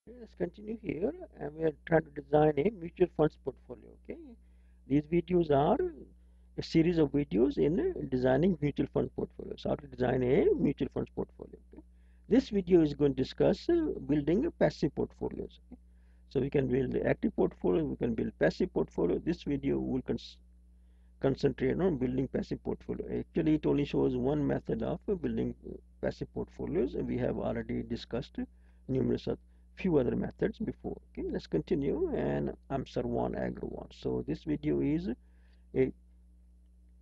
Let's continue here, and we are trying to design a mutual funds portfolio. Okay, these videos are a series of videos in designing mutual fund portfolios. How to design a mutual funds portfolio. Okay? This video is going to discuss building a passive portfolios. Okay? So we can build active portfolio, we can build passive portfolio. This video will concentrate on building passive portfolio. Actually, it only shows one method of building passive portfolios. We have already discussed numerous few other methods before. Okay, let's continue. And I'm Sarwan Agrawal. So this video is a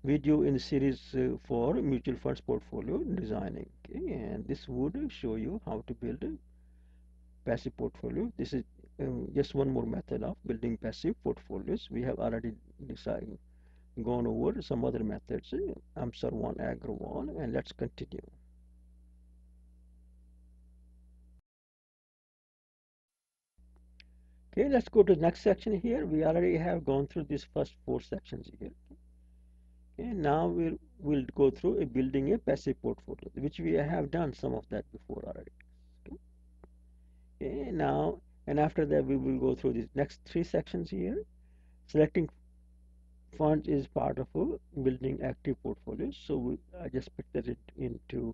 video in the series for mutual funds portfolio designing. Okay, and this would show you how to build a passive portfolio. This is just one more method of building passive portfolios. We have already decided gone over some other methods. I'm Sarwan Agrawal, and let's continue. Okay, let's go to the next section here. We already have gone through these first four sections here. Okay, now we'll go through building a passive portfolio, which we have done some of that before already. Okay, now and after that we will go through these next three sections here. Selecting funds is part of a building active portfolio. So I just split that into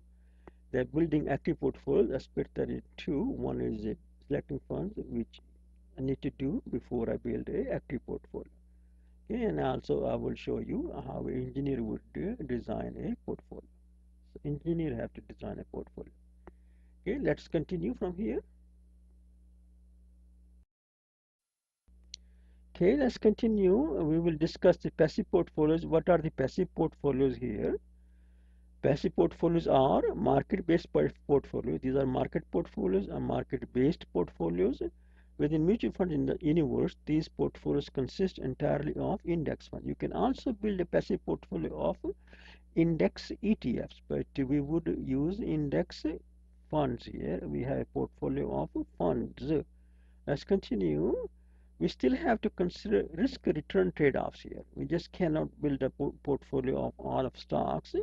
the building active portfolio. I split that into one is selecting funds, which I need to do before I build a active portfolio. Okay, and also I will show you how an engineer would design a portfolio. So engineer have to design a portfolio. Okay, let's continue from here. Okay, let's continue. We will discuss the passive portfolios. What are the passive portfolios here? Passive portfolios are market-based portfolios. These are market portfolios and market-based portfolios. Within mutual funds in the universe, these portfolios consist entirely of index funds. You can also build a passive portfolio of index ETFs, but we would use index funds here. We have a portfolio of funds. Let's continue. We still have to consider risk return trade-offs here. We just cannot build a portfolio of all of stocks.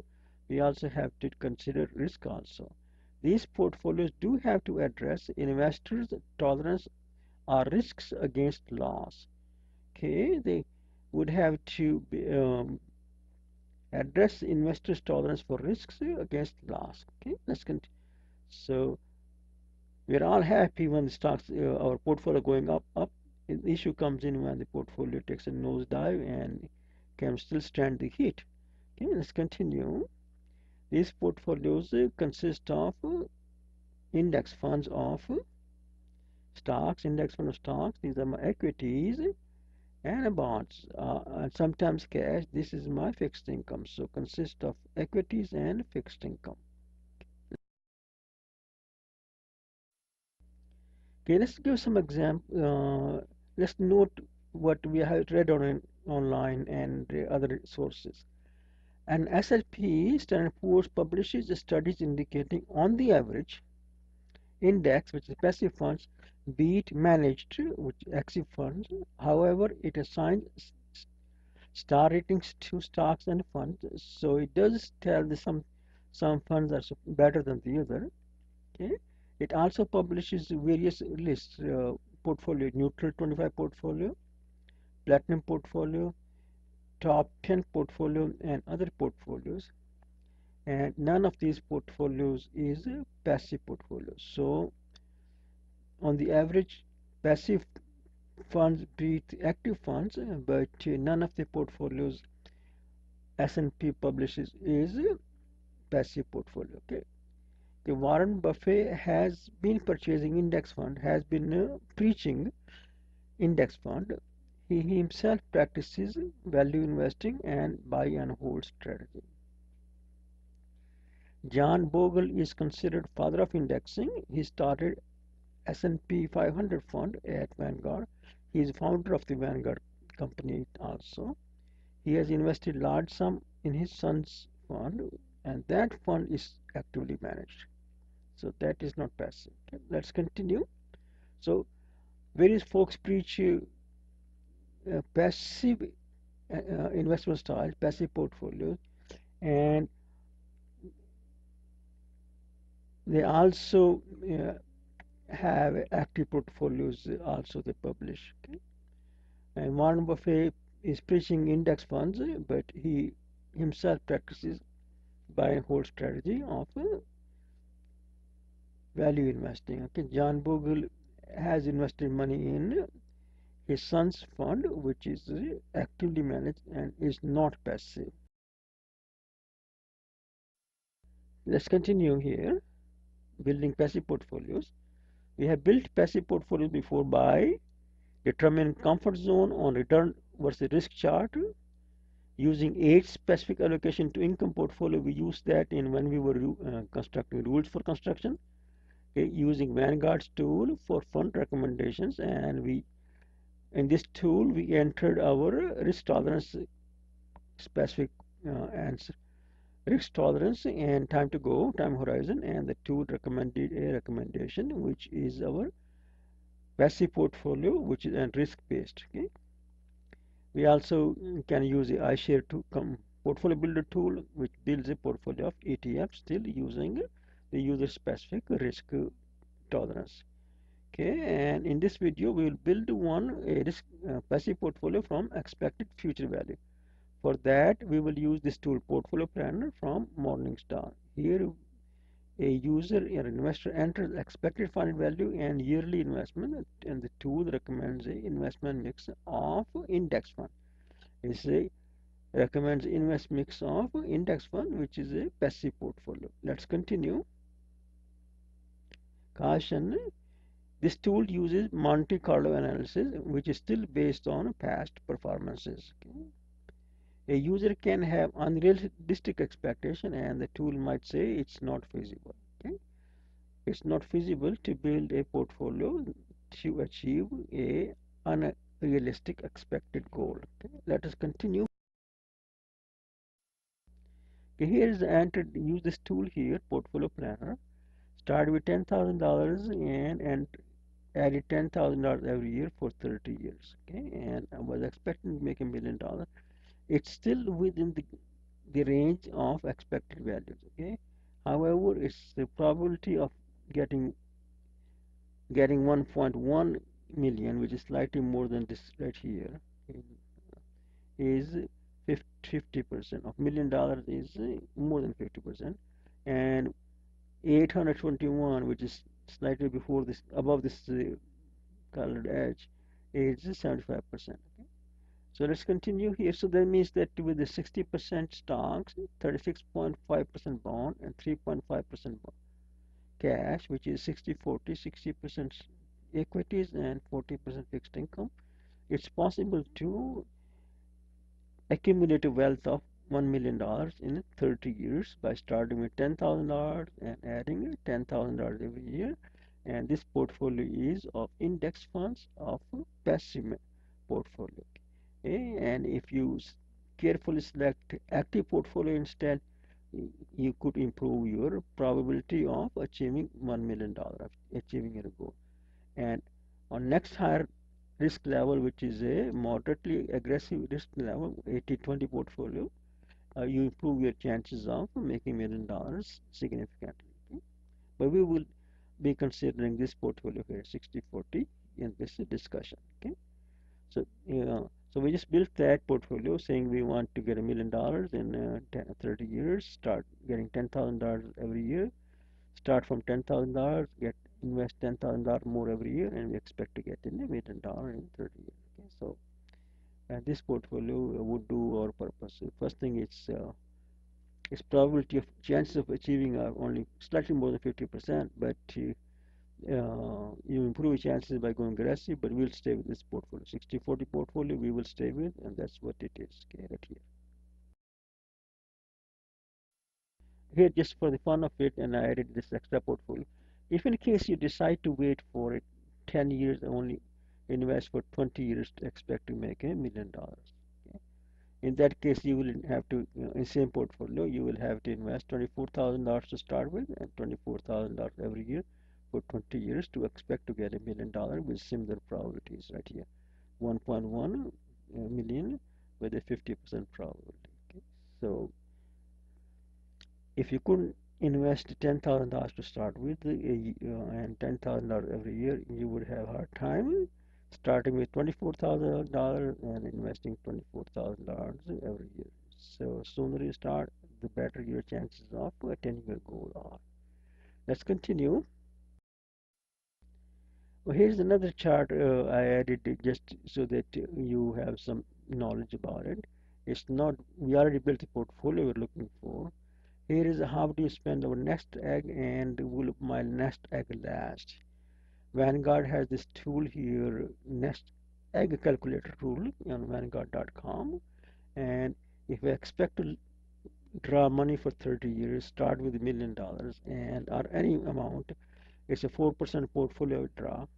We also have to consider risk also. These portfolios do have to address investors' tolerance or risks against loss. Okay, they would have to address investors' tolerance for risks against loss. Okay, let's continue. So we're all happy when the stocks, our portfolio going up. The issue comes in when the portfolio takes a nosedive and can still stand the heat. Okay, let's continue. These portfolios consist of index funds of stocks, index fund of stocks. These are my equities and bonds, and sometimes cash. This is my fixed income. So consist of equities and fixed income. Okay, let's give some example. Let's note what we have read online and other sources. An S&P Standard Poor's publishes studies indicating, on the average, index, which is passive funds, beat managed, which is active funds. However, it assigns star ratings to stocks and funds, so it does tell some funds are better than the other. Okay, it also publishes various lists, portfolio neutral 25 portfolio, platinum portfolio, top 10 portfolio, and other portfolios. And none of these portfolios is a passive portfolio. So on the average, passive funds beat active funds, but none of the portfolios S&P publishes is a passive portfolio. Okay. The Warren Buffett has been purchasing index fund, has been preaching index fund. He himself practices value investing and buy and hold strategy. John Bogle is considered father of indexing. He started S&P 500 fund at Vanguard. He is founder of the Vanguard company also. He has invested large sum in his son's fund, and that fund is actively managed. So that is not passive. Okay, let's continue. So various folks preach passive investment style, passive portfolios, and they also have active portfolios also they publish. Okay? And Warren Buffett is preaching index funds, but he himself practices buy and hold strategy of value investing. Okay, John Bogle has invested money in his son's fund, which is actively managed and is not passive. Let's continue here. Building passive portfolios. We have built passive portfolios before by determining comfort zone on return versus risk chart. Using age specific allocation to income portfolio, we used that in when we were constructing rules for construction. Okay, using Vanguard's tool for fund recommendations, and we in this tool we entered our risk tolerance specific answer, risk tolerance and time to go, time horizon, and the tool recommended a recommendation which is our passive portfolio, which is and risk based. Okay, we also can use the iShare to come portfolio builder tool, which builds a portfolio of ETFs, still using the user specific risk tolerance. Okay, and in this video we will build a risk passive portfolio from expected future value. For that we will use this tool portfolio planner from Morningstar. Here a user or investor enters expected final value and yearly investment, and the tool recommends a investment mix of index fund. It recommends invest mix of index fund, which is a passive portfolio. Let's continue. Caution: this tool uses Monte Carlo analysis, which is still based on past performances. Okay? A user can have unrealistic expectation, and the tool might say it's not feasible. Okay? It's not feasible to build a portfolio to achieve a unrealistic expected goal. Okay? Let us continue. Okay, here is the enter. Use this tool here, portfolio planner. Start with $10,000 and added $10,000 every year for 30 years. Okay, and I was expecting to make $1 million. It's still within the range of expected values. Okay, however, it's the probability of getting 1.1 million, which is slightly more than this right here, okay, is 50% of $1 million is more than 50%, and 821, which is slightly before this, above this colored edge, is 75%. Okay? So let's continue here. So that means that with the 60% stocks, 36.5% bond, and 3.5% cash, which is 60-40, 60% equities and 40% fixed income, it's possible to accumulate a wealth of $1 million in 30 years by starting with $10,000 and adding $10,000 every year. And this portfolio is of index funds of passive portfolio. Okay? And if you carefully select active portfolio instead, you could improve your probability of achieving $1 million, achieving your goal. And on next higher risk level, which is a moderately aggressive risk level, 80-20 portfolio, you improve your chances of making $1 million significantly. Okay? But we will be considering this portfolio here, 60-40, in this discussion. Okay, so so we just built that portfolio, saying we want to get $1 million in 30 years. Start getting $10,000 every year. Start from $10,000, get invest $10,000 more every year, and we expect to get in $1 million in 30 years. Okay, so this portfolio would do our purpose. First thing, its probability of chances of achieving are only slightly more than 50%, but you improve your chances by going aggressive. But we'll stay with this portfolio, 60-40 portfolio. We will stay with, and that's what it is. Okay, right here. Here, just for the fun of it, and I added this extra portfolio. If in case you decide to wait for it 10 years, only invest for 20 years to expect to make $1 million. Okay? In that case, you will have to, in same portfolio, you will have to invest $24,000 to start with, and $24,000 every year for 20 years to expect to get $1 million with similar probabilities right here. 1.1 million with a 50% probability. Okay? So if you couldn't invest $10,000 to start with, and $10,000 every year, you would have hard time starting with $24,000 and investing $24,000 every year. So sooner you start, the better your chances of attaining your goal are. Let's continue. Well, here's another chart I added just so that you have some knowledge about it. It's not, we already built the portfolio we're looking for. Here is how do you spend our nest egg and will my nest egg last? Vanguard has this tool here, nest egg calculator tool on vanguard.com. And if you expect to draw money for 30 years, start with $1 million and or any amount, it's a 4% portfolio withdrawal.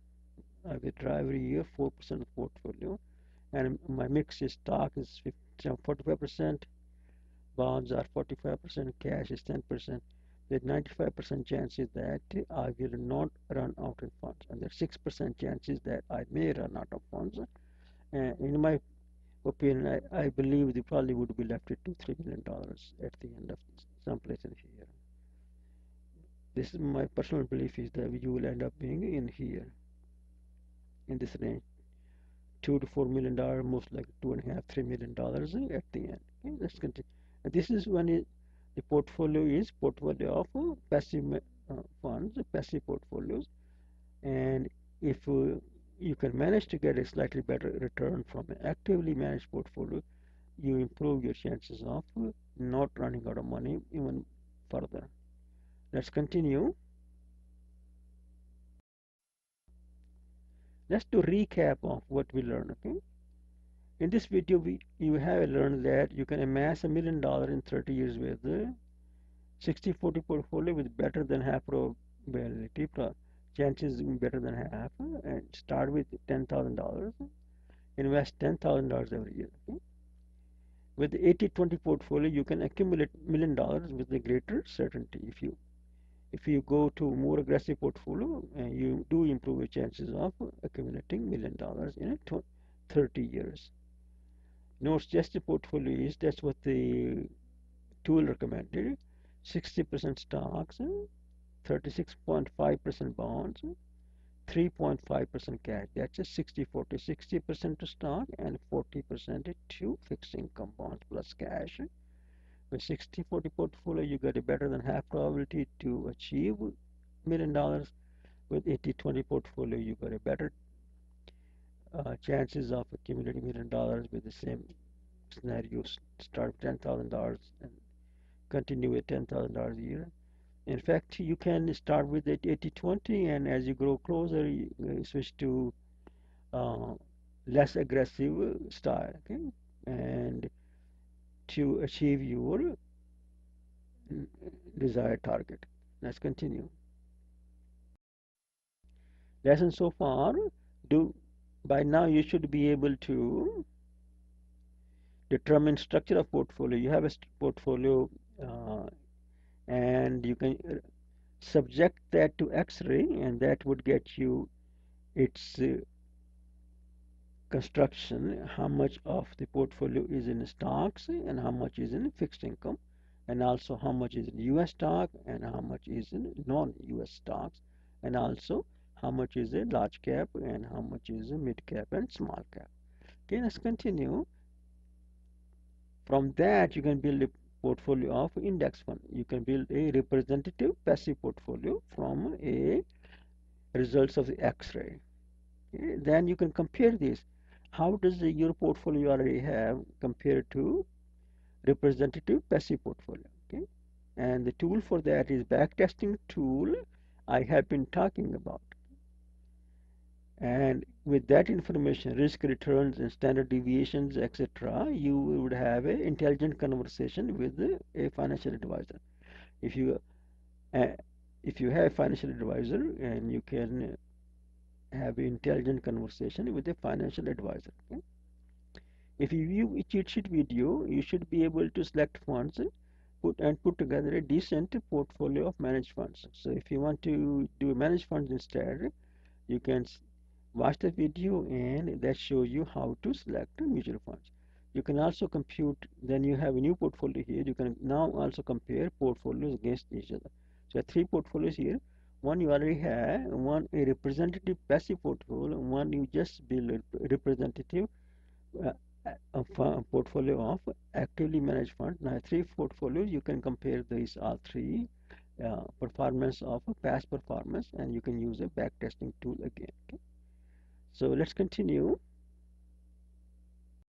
I withdraw every year 4% of portfolio, and my mix is stock is 45%, bonds are 45%, cash is 10%. There's 95% chances that I will not run out of funds, and there's 6% chances that I may run out of funds. In my opinion, I believe they probably would be left with $2-3 million at the end of someplace in here. This is my personal belief is that you will end up being in here in this range. $2 to $4 million, most like $2.5-3 million at the end. Okay, let's continue. And this is when the portfolio is portfolio of passive funds, passive portfolios, and if you can manage to get a slightly better return from an actively managed portfolio, you improve your chances of not running out of money even further. Let's continue. Let's do a recap of what we learned. Okay. In this video, you have learned that you can amass $1 million in 30 years with a 60-40 portfolio with better than half probability, chances better than half, and start with $10,000. Invest $10,000 every year. Okay? With the 80-20 portfolio, you can accumulate $1 million with a greater certainty. If you go to more aggressive portfolio, you do improve your chances of accumulating $1 million in 30 years. Notes just the portfolio is, that's what the tool recommended. 60% stocks, 36.5% bonds, 3.5% cash. That's a 60-40. 60% to stock and 40% to fixed income bonds plus cash. With 60-40 portfolio, you get a better than half probability to achieve $1 million. With 80-20 portfolio, you got a better chances of accumulating $1 million with the same scenarios. Start with $10,000 and continue with $10,000 a year. In fact, you can start with it 80-20, and as you grow closer, you switch to less aggressive style, okay? And to achieve your desired target. Let's continue. Lesson so far, by now you should be able to determine structure of portfolio. You have a portfolio and you can subject that to X-ray, and that would get you its construction, how much of the portfolio is in stocks and how much is in fixed income, and also how much is in US stock and how much is in non-US stocks, and also how much is a large cap and how much is a mid cap and small cap. Okay, let's continue. From that, you can build a portfolio of index fund. You can build a representative passive portfolio from a results of the X-ray. Okay, then you can compare this. How does your portfolio you already have compared to representative passive portfolio? Okay, and the tool for that is backtesting tool I have been talking about. And with that information, risk returns and standard deviations, etc., you would have an intelligent conversation with a financial advisor. If you uh, if you have a financial advisor, and you can have an intelligent conversation with a financial advisor. Okay? If you view a cheat sheet video, you should be able to select funds, put together a decent portfolio of managed funds. So if you want to do managed funds instead, you can watch the video and that shows you how to select mutual funds. You can also compute, then you have a new portfolio here. You can now also compare portfolios against each other. So you have three portfolios here. One you already have, one a representative passive portfolio, one you just build a representative uh, portfolio of actively managed fund. Now three portfolios, you can compare these all three performance of past performance, and you can use a back testing tool again. Okay? So let's continue.